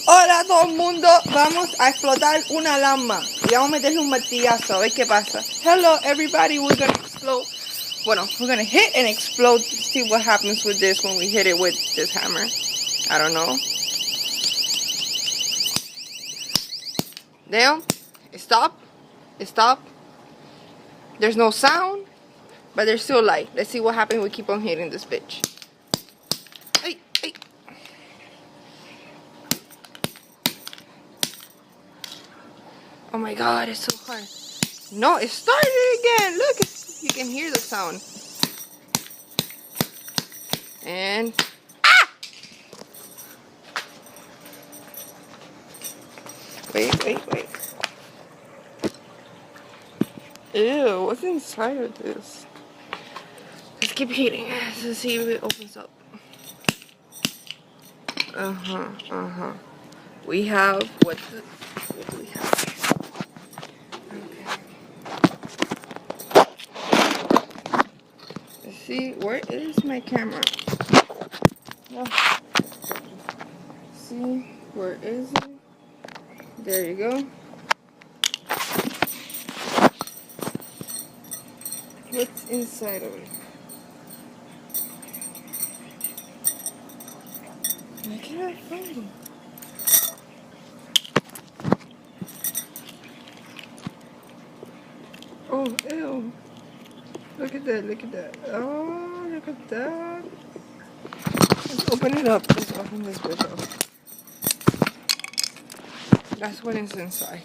Hola a todo el mundo, vamos a explotar una alarma y vamos a meterle un martillazo a ver qué pasa. Hello everybody, we're gonna explode. Bueno, we're gonna hit and explode. See what happens with this when we hit it with this hammer. I don't know. Damn, stop. There's no sound, but there's still light. Let's see what happens when we keep on hitting this bitch. Ay, ay. Oh my god, it's so hard. No, it started again. Look, you can hear the sound. And wait. Ew, what's inside of this? Let's keep hitting it to see if it opens up. We have what do we have? Okay. Let's see, where is my camera? Oh. See, where is it? There you go. What's inside of it? Why can't I find it? Oh, ew. Look at that. Oh, look at that. Let's open it up. Let's open this bitch up. That's what is inside.